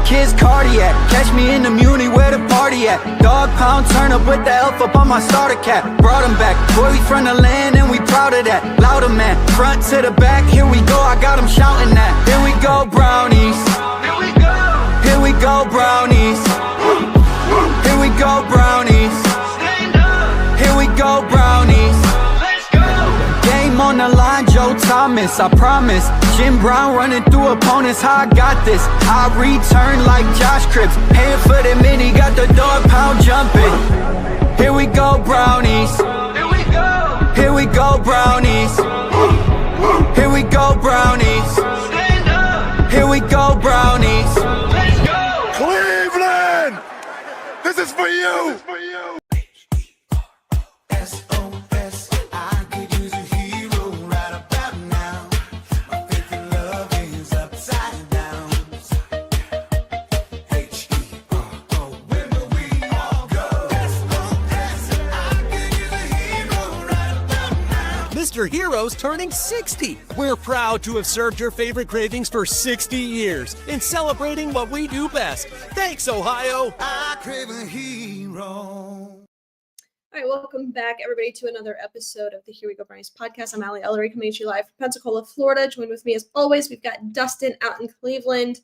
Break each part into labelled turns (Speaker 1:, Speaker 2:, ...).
Speaker 1: kids cardiac. Catch me in the Muni where the party at. Dog pound, turn up with the elf up on my starter cap. Brought him back, boy, we from the land and we proud of that. Louder man, front to the back, here we go, I got him shouting that. Here we go, Brownies. Here we go. Here we go, Brownies. Here we go, Brownies. Stand up. Here we go, Brownies. Let's go. Game on the line, Joe Thomas, I promise. Jim Brown running through opponents, how I got this. I return like Josh Cripps. Paying for the mini, got the dog pound jumping. Here we go, Brownies. Here we go. Here we go, Brownies. Here we go, Brownies. Stand up. Here we go, Brownies. Let's go.
Speaker 2: Cleveland! This is for you! This is for you!
Speaker 3: Mr. Heroes turning 60. We're proud to have served your favorite cravings for 60 years in celebrating what we do best. Thanks, Ohio.
Speaker 4: I crave a hero.
Speaker 5: All right, welcome back, everybody, to another episode of the Here We Go Brownies podcast. I'm Allie Ellery, coming to you live from Pensacola, Florida. Joined with me, as always, we've got Dustin out in Cleveland.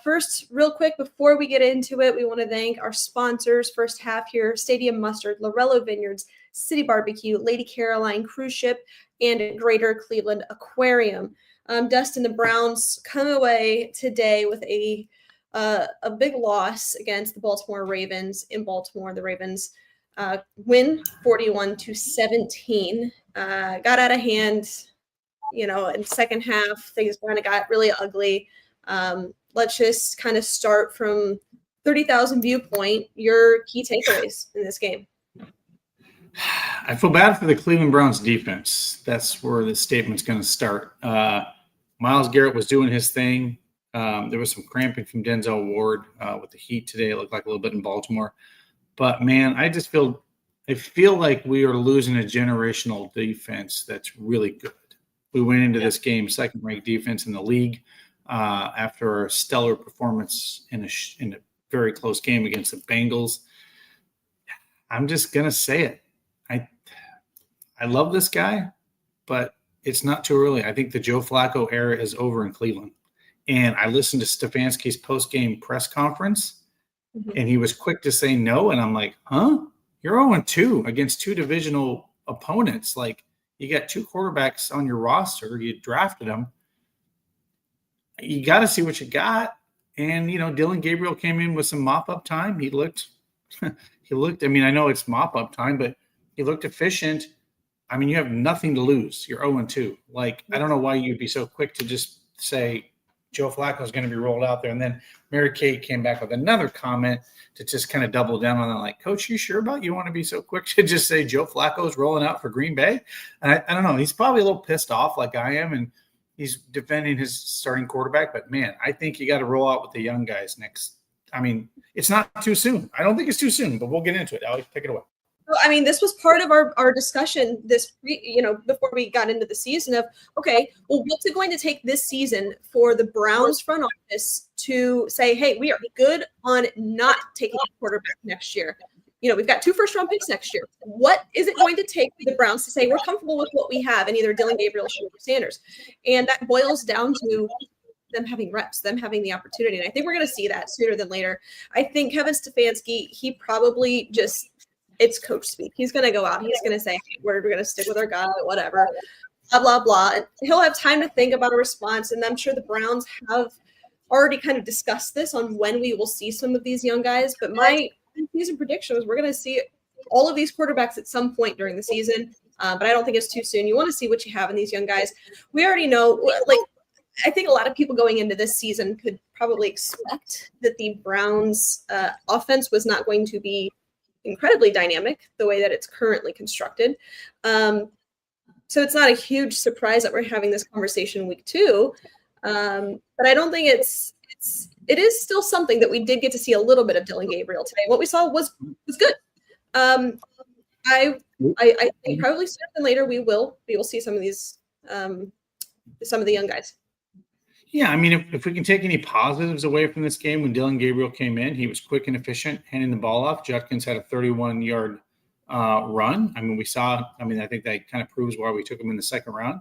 Speaker 5: First, real quick, before we get into it, we want to thank our sponsors. First half here, Stadium Mustard, Lorello Vineyards, City Barbecue, Lady Caroline Cruise Ship, and Greater Cleveland Aquarium. Dustin, the Browns come away today with a big loss against the Baltimore Ravens in Baltimore. The Ravens win 41-17. Got out of hand, in second half. Things kind of got really ugly. Let's just kind of start from 30,000 viewpoint. Your key takeaways in this game.
Speaker 6: I feel bad for the Cleveland Browns defense. That's where the statement's going to start. Myles Garrett was doing his thing. There was some cramping from Denzel Ward with the Heat today. It looked like a little bit in Baltimore. But, man, I feel like we are losing a generational defense that's really good. We went into this game second-ranked defense in the league after a stellar performance in a very close game against the Bengals. I'm just going to say it. I love this guy, but it's not too early. I think the Joe Flacco era is over in Cleveland. And I listened to Stefanski's post-game press conference, and he was quick to say no. And I'm like, huh? You're 0-2 against two divisional opponents. Like, you got two quarterbacks on your roster. You drafted them. You got to see what you got. And, Dylan Gabriel came in with some mop-up time. He looked, I know it's mop-up time, but he looked efficient. I mean, you have nothing to lose. You're 0-2. Like, I don't know why you'd be so quick to just say Joe Flacco is going to be rolled out there. And then Mary Kate came back with another comment to just kind of double down on that. Like, Coach, you sure about you want to be so quick to just say Joe Flacco is rolling out for Green Bay? And I don't know. He's probably a little pissed off like I am, and he's defending his starting quarterback. But, man, I think you got to roll out with the young guys next. I mean, it's not too soon. I don't think it's too soon, but we'll get into it. Alex, take it away.
Speaker 5: This was part of our discussion before we got into the season of, okay, well, what's it going to take this season for the Browns front office to say, hey, we are good on not taking a quarterback next year. We've got 2 first-round picks next year. What is it going to take for the Browns to say we're comfortable with what we have in either Dylan Gabriel or Shedeur Sanders? And that boils down to them having reps, them having the opportunity. And I think we're going to see that sooner than later. I think Kevin Stefanski, he probably it's coach speak. He's going to go out. He's going to say, hey, we're going to stick with our guy, whatever, blah, blah, blah. And he'll have time to think about a response. And I'm sure the Browns have already kind of discussed this on when we will see some of these young guys. But my season prediction is we're going to see all of these quarterbacks at some point during the season. But I don't think it's too soon. You want to see what you have in these young guys. We already know, I think a lot of people going into this season could probably expect that the Browns offense was not going to be incredibly dynamic the way that it's currently constructed. So it's not a huge surprise that we're having this conversation week 2. But I don't think it is still something that we did get to see a little bit of Dylan Gabriel today. What we saw was good. I think probably sooner than later we will see some of these some of the young guys.
Speaker 6: Yeah, I mean, if we can take any positives away from this game, when Dylan Gabriel came in, he was quick and efficient, handing the ball off. Judkins had a 31-yard run. I mean, I think that kind of proves why we took him in the second round.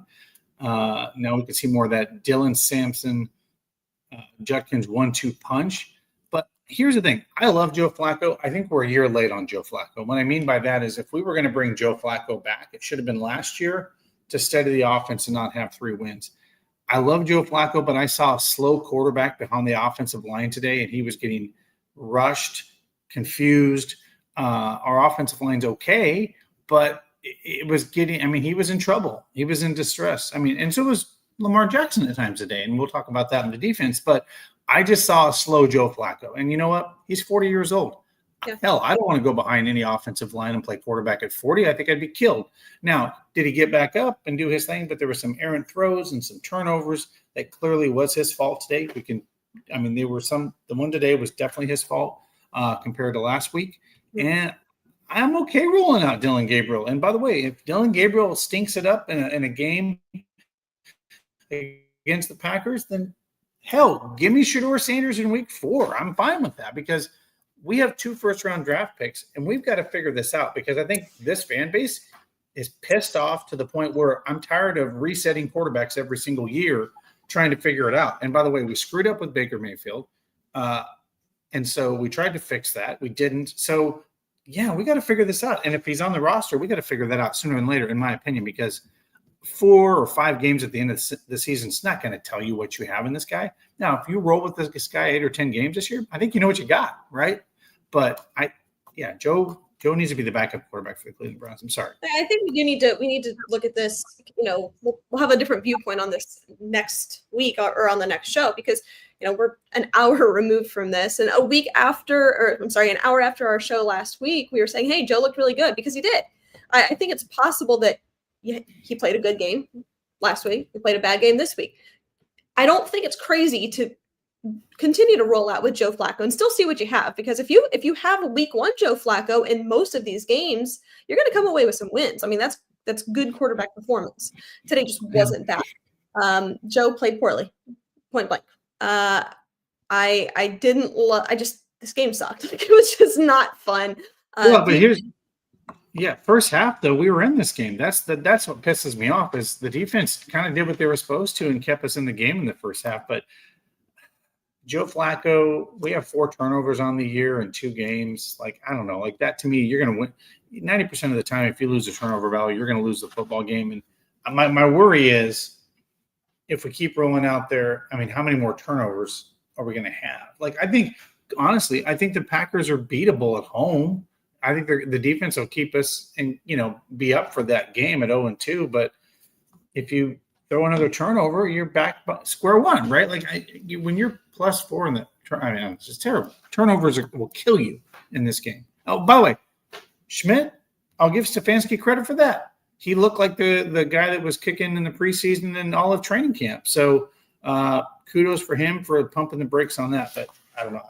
Speaker 6: Now we can see more of that Dylan Sampson, Judkins 1-2 punch. But here's the thing. I love Joe Flacco. I think we're a year late on Joe Flacco. What I mean by that is if we were going to bring Joe Flacco back, it should have been last year to steady the offense and not have 3 wins. I love Joe Flacco, but I saw a slow quarterback behind the offensive line today, and he was getting rushed, confused. Our offensive line's okay, but it was getting – I mean, he was in trouble. He was in distress. I mean, and so was Lamar Jackson at times today, and we'll talk about that in the defense. But I just saw a slow Joe Flacco. And you know what? He's 40 years old. Yeah. Hell, I don't want to go behind any offensive line and play quarterback at 40. I think I'd be killed. Now, did he get back up and do his thing? But there were some errant throws and some turnovers that clearly was his fault today. The one today was definitely his fault compared to last week. And I'm okay rolling out Dylan Gabriel. And by the way, if Dylan Gabriel stinks it up in a game against the Packers, then hell, give me Shedeur Sanders in week 4. I'm fine with that because we have 2 first-round draft picks, and we've got to figure this out because I think this fan base is pissed off to the point where I'm tired of resetting quarterbacks every single year trying to figure it out. And by the way, we screwed up with Baker Mayfield, and so we tried to fix that. We didn't. So, yeah, we got to figure this out. And if he's on the roster, we got to figure that out sooner than later, in my opinion, because 4 or 5 games at the end of the season is not going to tell you what you have in this guy. Now, if you roll with this guy 8 or 10 games this year, I think you know what you got, right? But Joe needs to be the backup quarterback for the Cleveland Browns. I'm sorry.
Speaker 5: I think we need to look at this. We'll have a different viewpoint on this next week or on the next show because we're an hour removed from this, and an hour after our show last week, we were saying, hey, Joe looked really good because he did. I think it's possible that he played a good game last week. He played a bad game this week. I don't think it's crazy to continue to roll out with Joe Flacco and still see what you have, because if you have a week 1 Joe Flacco in most of these games, you're going to come away with some wins. I mean, that's good quarterback performance. Today just wasn't that. Joe played poorly, point blank. I didn't love. This game sucked. It was just not fun.
Speaker 6: First half though, we were in this game. That's what pisses me off is the defense kind of did what they were supposed to and kept us in the game in the first half, but Joe Flacco, we have 4 turnovers on the year in 2 games. Like, I don't know. Like, that to me, you're going to win. 90% of the time, if you lose a turnover battle, you're going to lose the football game. And my worry is if we keep rolling out there, I mean, how many more turnovers are we going to have? Like, honestly, I think the Packers are beatable at home. I think the defense will keep us and, be up for that game at 0-2. But if you throw another turnover, you're back square one, right? Like when you're +4 in the it's just terrible. Turnovers will kill you in this game. Oh, by the way, Schmidt, I'll give Stefanski credit for that. He looked like the guy that was kicking in the preseason and all of training camp. So kudos for him for pumping the brakes on that. But I don't know.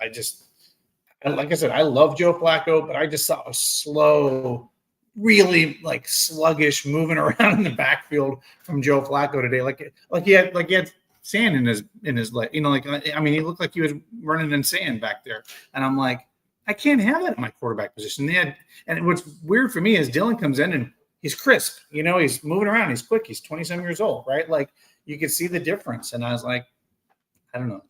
Speaker 6: Like I said, I love Joe Flacco, but I just saw a slow, really like sluggish moving around in the backfield from Joe Flacco today. Like he had sand in his leg. He looked like he was running in sand back there. And I'm like, I can't have that in my quarterback position. And what's weird for me is Dylan comes in and he's crisp. He's moving around. He's quick. He's 27 years old, right? Like you could see the difference. And I was like, I don't know.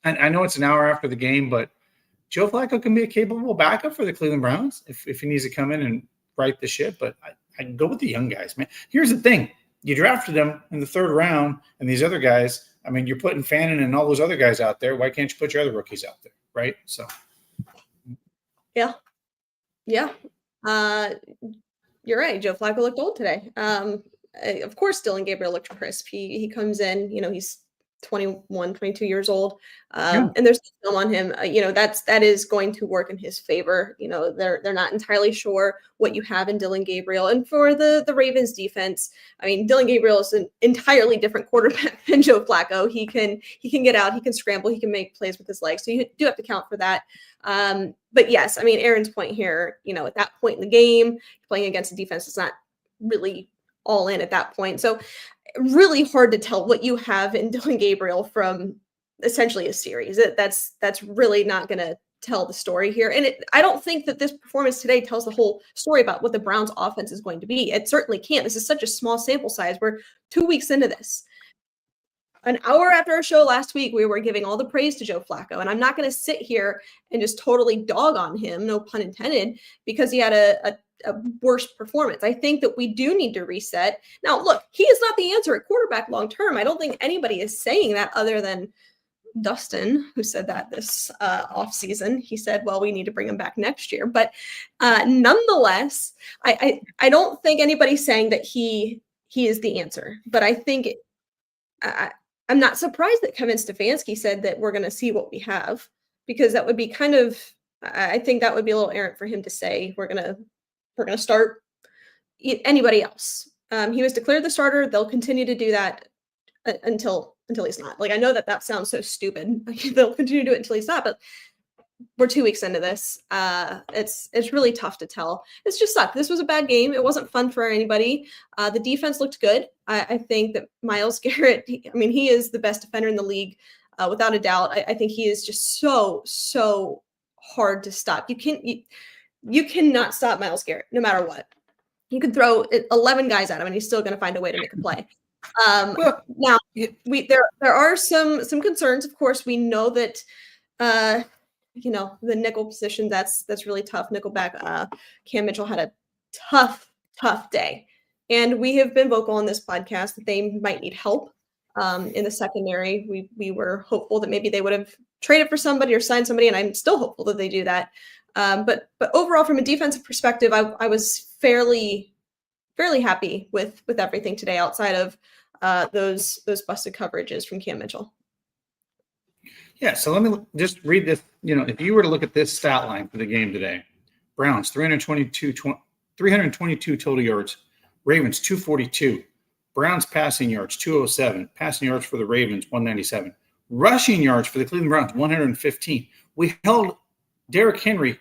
Speaker 6: I know it's an hour after the game, but Joe Flacco can be a capable backup for the Cleveland Browns if he needs to come in and right the ship. But I go with the young guys, man. Here's the thing. You drafted them in the 3rd round, and these other guys, I mean, you're putting Fannin and all those other guys out there. Why can't you put your other rookies out there, right? So.
Speaker 5: Yeah. You're right. Joe Flacco looked old today. Of course, Dylan Gabriel looked crisp. He comes in, he's 21, 22 years old. And there's film on him, that is going to work in his favor. They're not entirely sure what you have in Dylan Gabriel. And for the Ravens defense, I mean, Dylan Gabriel is an entirely different quarterback than Joe Flacco. He can get out, he can scramble, he can make plays with his legs. So you do have to count for that. But yes, I mean, Aaron's point here, at that point in the game, playing against a defense that's not really all in at that point. So really hard to tell what you have in Dylan Gabriel from essentially a series. That's really not going to tell the story here. And I don't think that this performance today tells the whole story about what the Browns offense is going to be. It certainly can't. This is such a small sample size. We're 2 weeks into this. An hour after our show last week, we were giving all the praise to Joe Flacco. And I'm not going to sit here and just totally dog on him, no pun intended, because he had a worse performance. I think that we do need to reset. Now, look, he is not the answer at quarterback long term. I don't think anybody is saying that other than Dustin, who said that this offseason. He said, well, we need to bring him back next year. But nonetheless, I don't think anybody's saying that he is the answer. But I think I'm not surprised that Kevin Stefanski said that we're going to see what we have, because that would be kind of, I think that would be a little errant for him to say we're going to start anybody else. He was declared the starter. They'll continue to do that until he's not. Like, I know that sounds so stupid. They'll continue to do it until he's not, but we're 2 weeks into this. It's really tough to tell. It's just sucked. This was a bad game. It wasn't fun for anybody. The defense looked good. I think that Myles Garrett, he is the best defender in the league, without a doubt. I think he is just so hard to stop. You cannot stop Myles Garrett, no matter what. You can throw 11 guys at him, and he's still going to find a way to make a play. Now, there are some concerns. Of course, we know that the nickel position, that's really tough. Nickelback, Cam Mitchell had a tough day, and we have been vocal on this podcast that they might need help in the secondary. We were hopeful that maybe they would have traded for somebody or signed somebody, and I'm still hopeful that they do that. But overall, from a defensive perspective, I was fairly happy with everything today, outside of those busted coverages from Cam Mitchell.
Speaker 6: Yeah, so let me just read this. If you were to look at this stat line for the game today, Browns 322 total yards, Ravens 242, Browns passing yards 207, passing yards for the Ravens 197, rushing yards for the Cleveland Browns 115. We held Derrick Henry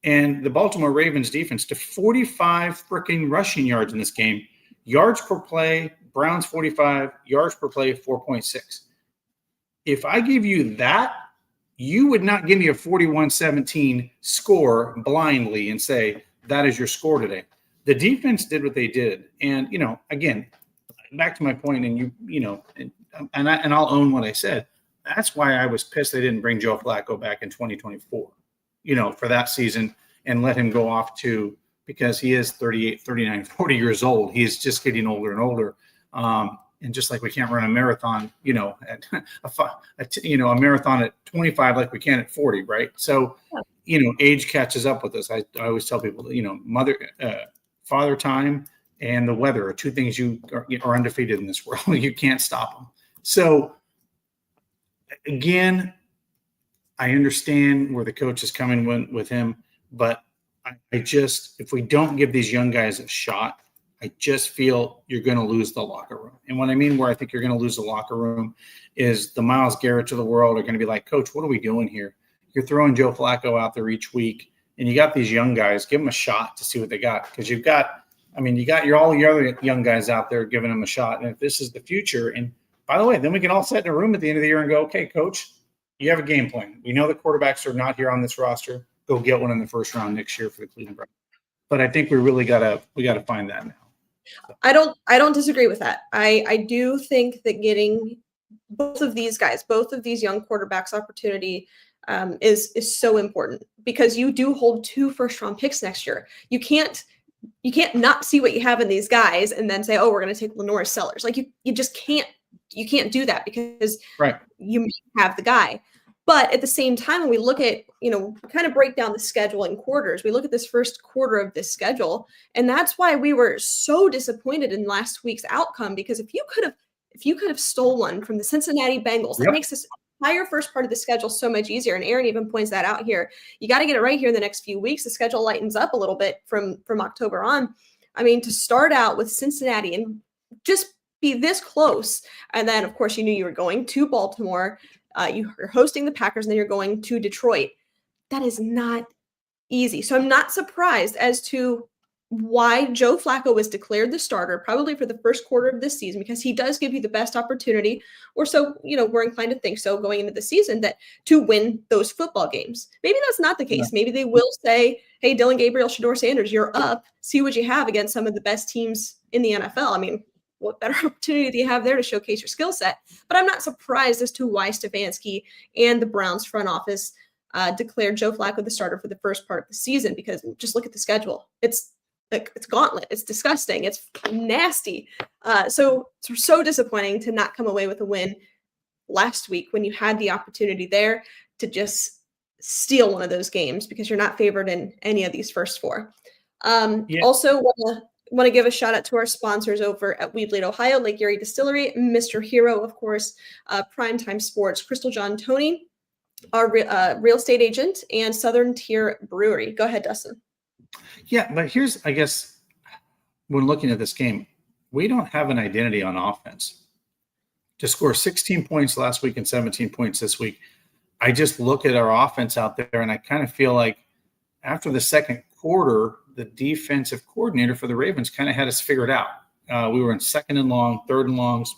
Speaker 6: and the Baltimore Ravens defense to 45 freaking rushing yards in this game. Yards per play, Browns 45, yards per play 4.6. If I give you that, you would not give me a 41-17 score blindly and say that is your score today. The defense did what they did. And, again, back to my point, and and I'll own what I said. That's why I was pissed they didn't bring Joe Flacco back in 2024, for that season, and let him go off because he is 38, 39, 40 years old. He's just getting older and older. And just like we can't run a marathon, at a marathon at 25 like we can at 40, right? So, age catches up with us. I always tell people, father time and the weather are two things you are undefeated in this world. You can't stop them. So, again, I understand where the coach is coming with him, but if we don't give these young guys a shot, I just feel you're going to lose the locker room. And what I mean where I think you're going to lose the locker room is the Myles Garrett of the world are going to be like, Coach, what are we doing here? You're throwing Joe Flacco out there each week, and you got these young guys. Give them a shot to see what they got, because you got all your other young guys out there giving them a shot. And if this is the future, and by the way, then we can all sit in a room at the end of the year and go, okay, Coach, you have a game plan. We know the quarterbacks are not here on this roster. Go get one in the first round next year for the Cleveland Browns. But I think we really gotta find that now.
Speaker 5: I don't disagree with that. I do think that getting both of these guys, both of these young quarterbacks opportunity is so important, because you do hold 2 first-round picks next year. You can't not see what you have in these guys and then say, oh, we're going to take Lenoir Sellers. Like you just can't do that, because you have the guy. But at the same time, when we look at, kind of break down the schedule in quarters, we look at this first quarter of this schedule, and that's why we were so disappointed in last week's outcome, because if you could have stolen from the Cincinnati Bengals, that makes this entire first part of the schedule so much easier. And Aaron even points that out here. You got to get it right here in the next few weeks. The schedule lightens up a little bit from October on. To start out with Cincinnati and just be this close, and then of course you knew you were going to Baltimore. You're hosting the Packers, and then you're going to Detroit. That is not easy. So I'm not surprised as to why Joe Flacco was declared the starter, probably for the first quarter of this season, because he does give you the best opportunity, or so, we're inclined to think so going into the season, that to win those football games. Maybe that's not the case. Maybe they will say, hey, Dylan Gabriel, Shador Sanders, you're up. See what you have against some of the best teams in the NFL. I mean, what better opportunity do you have there to showcase your skill set? But I'm not surprised as to why Stefanski and the Browns front office declared Joe Flacco the starter for the first part of the season, because just look at the schedule. It's gauntlet. It's disgusting. It's nasty. So it's so disappointing to not come away with a win last week when you had the opportunity there to just steal one of those games, because you're not favored in any of these first four. Also want to give a shout out to our sponsors over at Weebly, Ohio, Lake Erie Distillery, Mr. Hero, of course, Primetime Sports, Crystal John Tony, our real estate agent, and Southern Tier Brewery. Go ahead, Dustin.
Speaker 6: Yeah, but here's, I guess, when looking at this game, we don't have an identity on offense. To score 16 points last week and 17 points this week, I just look at our offense out there, and I kind of feel like after the second quarter, the defensive coordinator for the Ravens kind of had us figured out. We were in second and long, third and longs.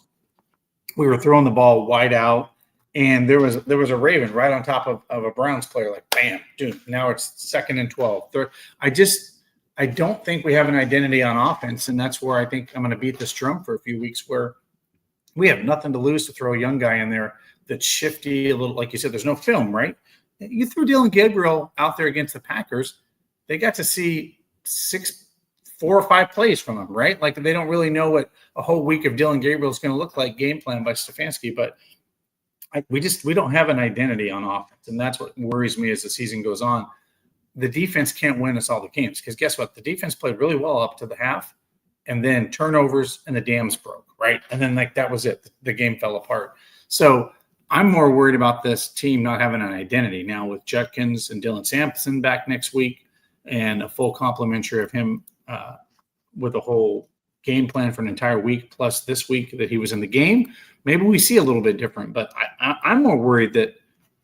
Speaker 6: We were throwing the ball wide out, and there was a Raven right on top of a Browns player, like bam, dude. Now it's second and 12. Third. I don't think we have an identity on offense, and that's where I think I'm going to beat this drum for a few weeks, where we have nothing to lose to throw a young guy in there that's shifty, a little, like you said, there's no film, right? You threw Dylan Gabriel out there against the Packers. They got to see 4 or 5 plays from him, right? Like, they don't really know what a whole week of Dylan Gabriel is going to look like, game plan by Stefanski, but we don't have an identity on offense, and that's what worries me as the season goes on. The defense can't win us all the games, because guess what? The defense played really well up to the half, and then turnovers and the dams broke, right? And then that was it. The game fell apart. So I'm more worried about this team not having an identity now, with Judkins and Dylan Sampson back next week and a full complementary of him with a whole game plan for an entire week, plus this week that he was in the game. Maybe we see a little bit different, but I'm more worried that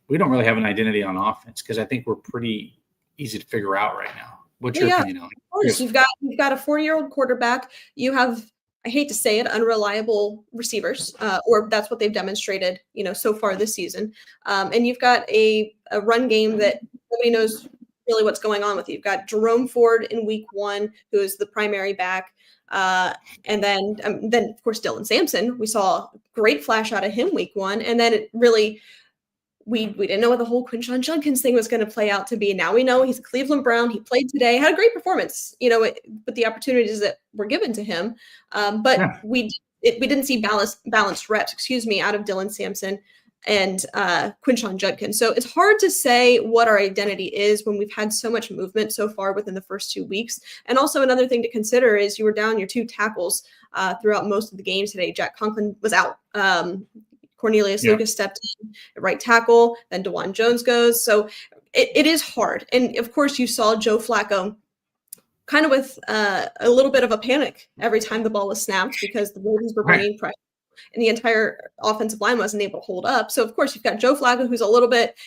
Speaker 6: we don't really have an identity on offense, because I think we're pretty easy to figure out right now. What's your opinion on it?
Speaker 5: Of course, you've got a 4-year-old quarterback. You have, I hate to say it, unreliable receivers, or that's what they've demonstrated, so far this season. And you've got a run game that nobody knows really what's going on with. You've got Jerome Ford in week 1, who is the primary back. And then of course, Dylan Sampson, we saw a great flash out of him week 1. And then it really, we didn't know what the whole Quinshon Judkins thing was going to play out to be. Now we know he's a Cleveland Brown. He played today, had a great performance, with the opportunities that were given to him. But we didn't see balanced reps, out of Dylan Sampson and Quinshon Judkins. So it's hard to say what our identity is when we've had so much movement so far within the first 2 weeks. And also another thing to consider is you were down your 2 tackles throughout most of the game today. Jack Conklin was out. Cornelius Lucas stepped in at right tackle, then DeJuan Jones goes. So it is hard. And of course, you saw Joe Flacco kind of with a little bit of a panic every time the ball was snapped, because the Ravens were bringing pressure and the entire offensive line wasn't able to hold up. So of course, you've got Joe Flacco, who's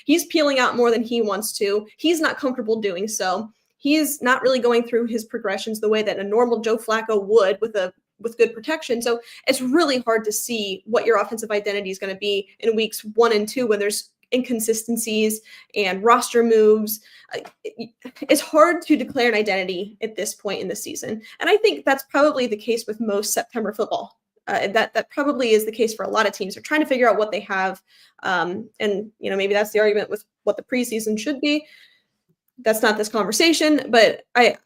Speaker 5: he's peeling out more than he wants to. He's not comfortable doing so. He's not really going through his progressions the way that a normal Joe Flacco would with good protection. So it's really hard to see what your offensive identity is going to be in weeks 1 and 2 when there's inconsistencies and roster moves. It's hard to declare an identity at this point in the season. And I think that's probably the case with most September football. That probably is the case for a lot of teams. They're trying to figure out what they have. And maybe that's the argument with what the preseason should be. That's not this conversation, but I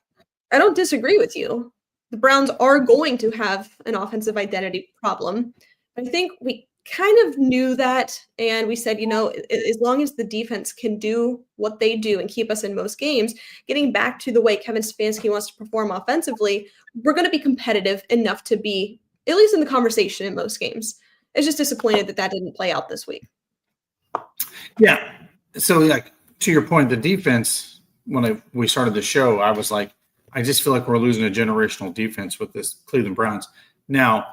Speaker 5: don't disagree with you. The Browns are going to have an offensive identity problem. I think we kind of knew that, and we said, as long as the defense can do what they do and keep us in most games, getting back to the way Kevin Stefanski wants to perform offensively, we're going to be competitive enough to be at least in the conversation in most games. It's just disappointed that didn't play out this week.
Speaker 6: Yeah. So, to your point, the defense, when we started the show, I was like, I just feel like we're losing a generational defense with this Cleveland Browns. Now,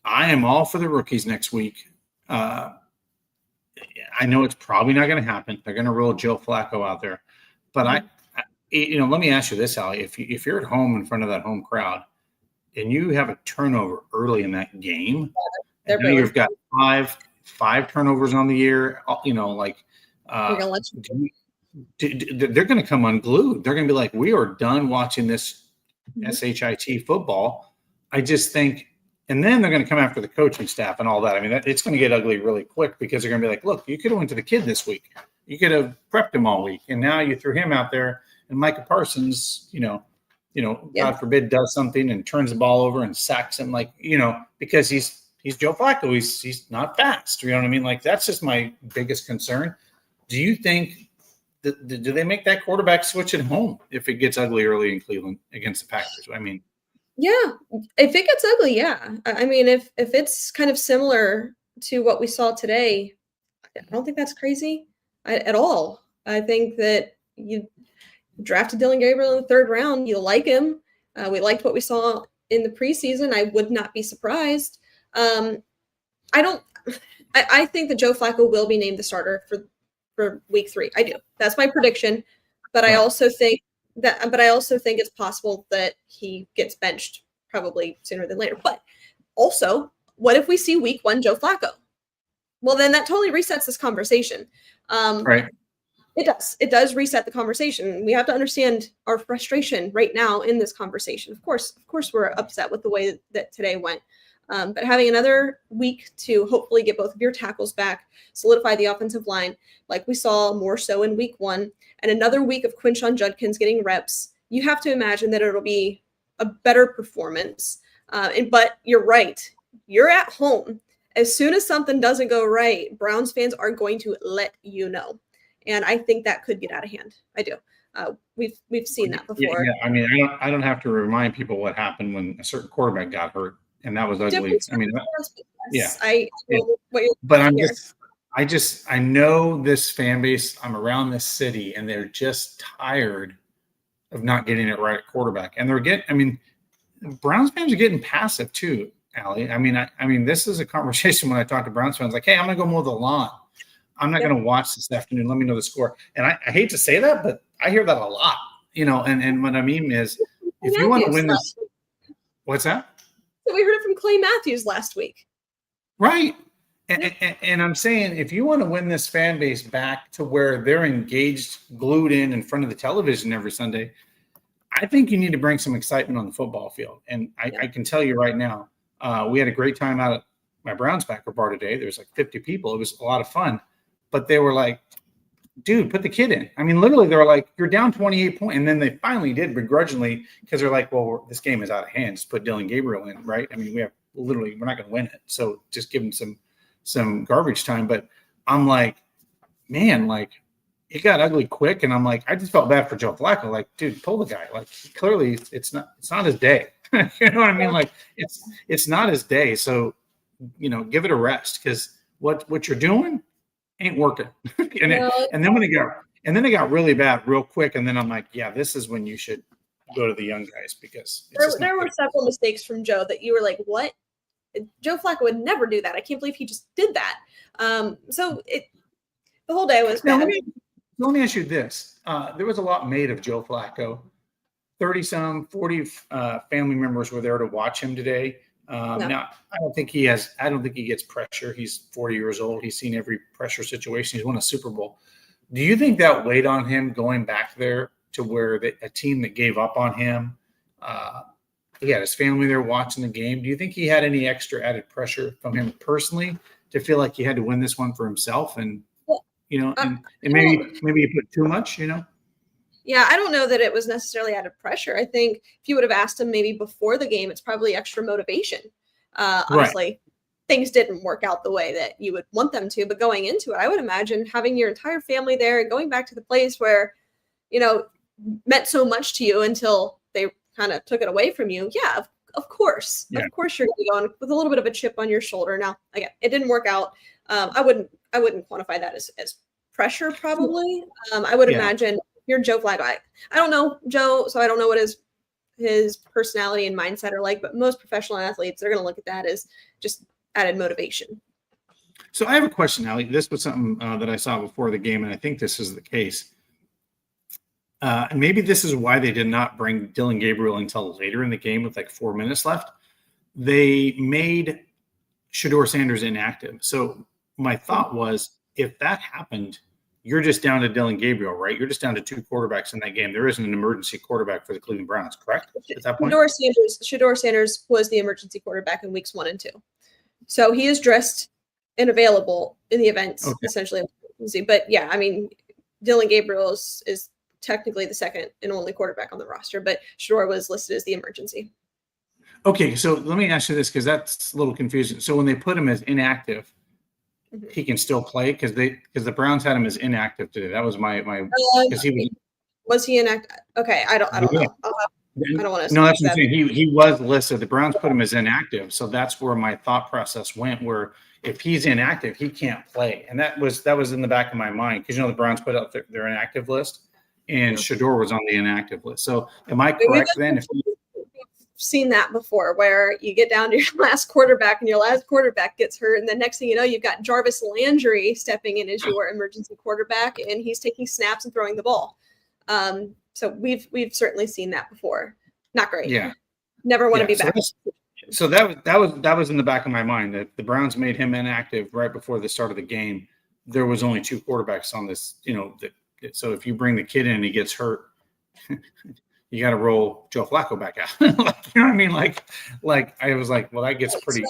Speaker 6: I am all for the rookies next week. I know it's probably not going to happen. They're going to roll Joe Flacco out there. But let me ask you this, Allie. If you're at home in front of that home crowd and you have a turnover early in that game, and now you've got five turnovers on the year,
Speaker 5: They're gonna let you.
Speaker 6: they're going to come unglued. They're going to be like, we are done watching this SHIT football. I just think, and then they're going to come after the coaching staff and all that. I mean, it's going to get ugly really quick because they're going to be like, look, you could have went to the kid this week. You could have prepped him all week. And now you threw him out there, and Micah Parsons, God forbid, does something and turns the ball over and sacks him, because he's Joe Flacco. He's not fast. You know what I mean? Like, that's just my biggest concern. Do you think do they make that quarterback switch at home if it gets ugly early in Cleveland against the Packers? I mean,
Speaker 5: yeah, if it gets ugly, yeah. I mean, if it's kind of similar to what we saw today, I don't think that's crazy at all. I think that you drafted Dylan Gabriel in the 3rd round. You like him. We liked what we saw in the preseason. I would not be surprised. I think that Joe Flacco will be named the starter for week 3. I do. That's my prediction. But I also think it's possible that he gets benched probably sooner than later. But also, what if we see week 1 Joe Flacco? Well, then that totally resets this conversation.
Speaker 6: Right.
Speaker 5: It does. It does reset the conversation. We have to understand our frustration right now in this conversation. Of course, we're upset with the way that today went. But having another week to hopefully get both of your tackles back, solidify the offensive line, like we saw more so in week 1, and another week of Quinshon Judkins getting reps, you have to imagine that it'll be a better performance. But you're right. You're at home. As soon as something doesn't go right, Browns fans are going to let you know. And I think that could get out of hand. I do. We've seen that before.
Speaker 6: Yeah. I mean, I don't have to remind people what happened when a certain quarterback got hurt. And that was ugly. I mean, yeah. But I know this fan base. I'm around this city, and they're just tired of not getting it right at quarterback. And Browns fans are getting passive too, Allie. I mean, this is a conversation when I talk to Browns fans, like, hey, I'm going to go mow the lawn. I'm not going to watch this afternoon. Let me know the score. And I hate to say that, but I hear that a lot, and what I mean is, if you want to win this, what's that?
Speaker 5: We heard it from Clay Matthews last week.
Speaker 6: Right. And I'm saying, if you want to win this fan base back to where they're engaged, glued in front of the television every Sunday, I think you need to bring some excitement on the football field. And I can tell you right now, we had a great time out at my Browns backer bar today. There was like 50 people. It was a lot of fun. But they were like, dude, put the kid in. I mean, literally, they were like, you're down 28 points. And then they finally did begrudgingly, because they're like, well, this game is out of hand. Just put Dylan Gabriel in, right? I mean, we're not going to win it. So just give him some garbage time. But I'm like, man, like, it got ugly quick. And I'm like, I just felt bad for Joe Flacco. Like, dude, pull the guy. Like, clearly it's not his day. You know what I mean? Like, it's not his day. So, give it a rest, because what you're doing ain't working. And then it got really bad real quick. And then I'm like, yeah, this is when you should go to the young guys, because
Speaker 5: there were several mistakes from Joe that you were like, what? Joe Flacco would never do that. I can't believe he just did that. The whole day was bad.
Speaker 6: Let me ask you this. There was a lot made of Joe Flacco. 40 family members were there to watch him today. Now, I don't think he gets pressure. He's 40 years old. He's seen every pressure situation. He's won a Super Bowl. Do you think that weighed on him going back there to where a team that gave up on him, he had his family there watching the game? Do you think he had any extra added pressure from him personally to feel like he had to win this one for himself? And, and maybe he put too much,
Speaker 5: Yeah, I don't know that it was necessarily out of pressure. I think if you would have asked him maybe before the game, it's probably extra motivation. Honestly, things didn't work out the way that you would want them to. But going into it, I would imagine having your entire family there and going back to the place where, meant so much to you until they kind of took it away from you. Yeah, of course. Yeah. Of course you're going to be going with a little bit of a chip on your shoulder. Now, again, it didn't work out. I wouldn't quantify that as pressure, probably. I would imagine you're Joe Flacco. I don't know Joe, so I don't know what his personality and mindset are like, but most professional athletes, they're going to look at that as just added motivation.
Speaker 6: So I have a question, Allie. This was something that I saw before the game, and I think this is the case. and maybe this is why they did not bring Dylan Gabriel until later in the game with like 4 minutes left. They made Shedeur Sanders inactive. So my thought was, if that happened, you're just down to Dylan Gabriel, right? You're just down to 2 quarterbacks in that game. There isn't an emergency quarterback for the Cleveland Browns, correct? At that point,
Speaker 5: Shedeur Sanders was the emergency quarterback in weeks 1 and 2. So he is dressed and available in the event, essentially. But yeah, I mean, Dylan Gabriel is technically the second and only quarterback on the roster, but Shedeur was listed as the emergency.
Speaker 6: Okay, so let me ask you this, because that's a little confusing. So when they put him as inactive, he can still play because the Browns had him as inactive today. That was my because he
Speaker 5: was he inactive? Okay, I don't know. I don't want to.
Speaker 6: No, that's what I'm saying. He was listed. The Browns put him as inactive, so that's where my thought process went. Where if he's inactive, he can't play, and that was in the back of my mind because the Browns put out their inactive list, and Shedeur was on the inactive list. So am I correct then? If
Speaker 5: seen that before where you get down to your last quarterback and your last quarterback gets hurt, and the next thing you know, you've got Jarvis Landry stepping in as your emergency quarterback, and he's taking snaps and throwing the ball. So we've certainly seen that before. Not great.
Speaker 6: Yeah.
Speaker 5: Never want to be back.
Speaker 6: So that was in the back of my mind that the Browns made him inactive right before the start of the game. There was only 2 quarterbacks on this, so if you bring the kid in and he gets hurt, you got to roll Joe Flacco back out. You know what I mean? Like I was like, well, that gets pretty.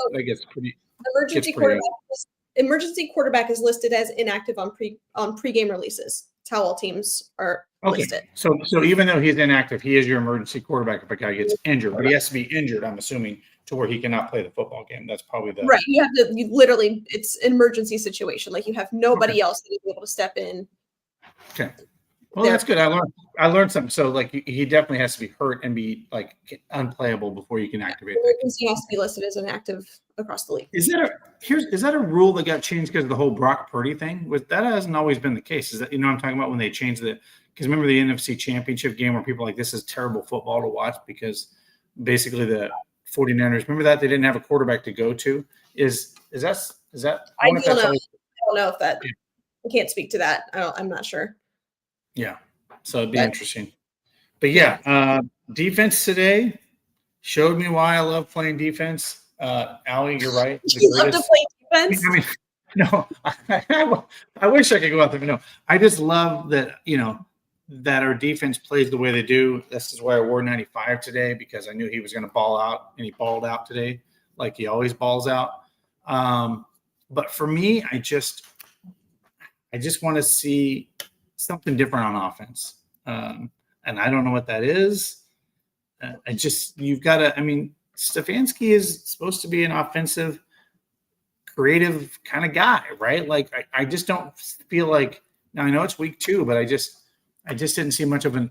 Speaker 5: Emergency quarterback is listed as inactive on pregame releases. That's how all teams are listed.
Speaker 6: So even though he's inactive, he is your emergency quarterback if a guy gets injured, but he has to be injured, I'm assuming, to where he cannot play the football game. That's probably the
Speaker 5: right. It's an emergency situation. Like you have nobody else that is able to step in.
Speaker 6: Okay. Well, that's good. I learned something. So, like, he definitely has to be hurt and be like unplayable before you can activate.
Speaker 5: Emergency has to be listed as inactive across the league.
Speaker 6: Is that a rule that got changed because of the whole Brock Purdy thing? That hasn't always been the case. Is that what I'm talking about when they changed it? Because remember the NFC Championship game where people were like, this is terrible football to watch because basically the 49ers. Remember that they didn't have a quarterback to go to. Is that?
Speaker 5: I don't know if that. I can't speak to that. I'm not sure.
Speaker 6: Yeah, so it'd be interesting. But yeah, defense today showed me why I love playing defense. Allie, you're right.
Speaker 5: You love to play defense?
Speaker 6: I mean, no, I wish I could go out there, but no. I just love that, that our defense plays the way they do. This is why I wore 95 today, because I knew he was going to ball out, and he balled out today like he always balls out. But for me, I just want to see something different on offense. And I don't know what that is. Stefanski is supposed to be an offensive, creative kind of guy, right? Like, I just don't feel like, now I know it's week 2, but I just didn't see much of an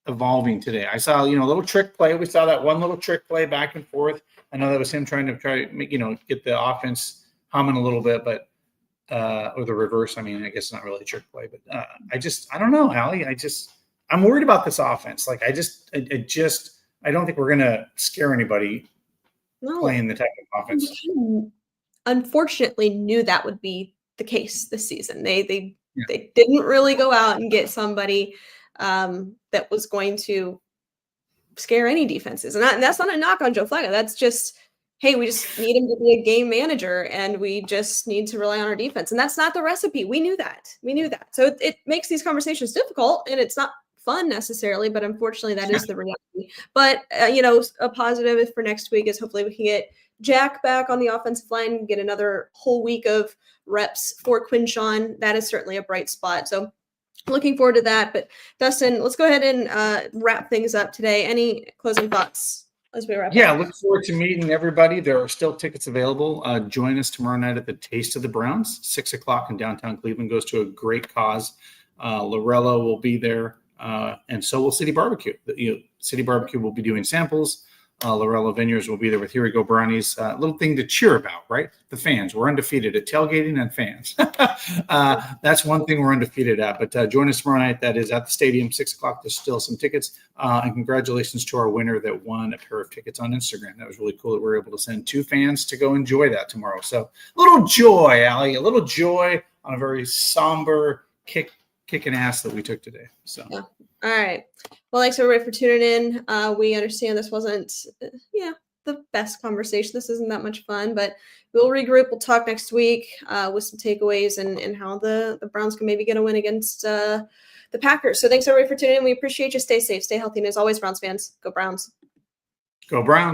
Speaker 6: evolving today. I saw, a little trick play. We saw that one little trick play back and forth. I know that was him trying to make, get the offense humming a little bit, but or the reverse. I mean, I guess it's not really a trick play, but I don't know, Allie. I'm worried about this offense. Like, I don't think we're going to scare anybody playing the type of offense.
Speaker 5: We unfortunately knew that would be the case this season. They didn't really go out and get somebody that was going to scare any defenses. And that's not a knock on Joe Flacco. That's just, hey, we just need him to be a game manager, and we just need to rely on our defense. And that's not the recipe. We knew that. So it makes these conversations difficult, and it's not fun necessarily, but unfortunately that is the reality. But, a positive for next week is hopefully we can get Jack back on the offensive line, get another whole week of reps for Quinshawn. That is certainly a bright spot. So looking forward to that. But Dustin, let's go ahead and wrap things up today. Any closing thoughts? As we wrap up.
Speaker 6: Look forward to meeting everybody. There are still tickets available. Join us tomorrow night at the Taste of the Browns, 6:00 in downtown Cleveland. Goes to a great cause. Lorella will be there, and so will City Barbecue. City Barbecue will be doing samples. Lorella Vineyards will be there with Here We Go Brownies. Little thing to cheer about, right? The fans. We're undefeated at tailgating and fans. That's one thing we're undefeated at. But join us tomorrow night. That is at the stadium, 6:00. There's still some tickets. And congratulations to our winner that won a pair of tickets on Instagram. That was really cool that we were able to send 2 fans to go enjoy that tomorrow. So a little joy, Allie. A little joy on a very somber kicking ass that we took today. So
Speaker 5: Yeah. All right. Well, thanks everybody for tuning in. We understand this wasn't, the best conversation. This isn't that much fun, but we'll regroup. We'll talk next week with some takeaways and how the Browns can maybe get a win against the Packers. So thanks everybody for tuning in. We appreciate you. Stay safe, stay healthy, and as always, Browns fans, go Browns.
Speaker 6: go Browns.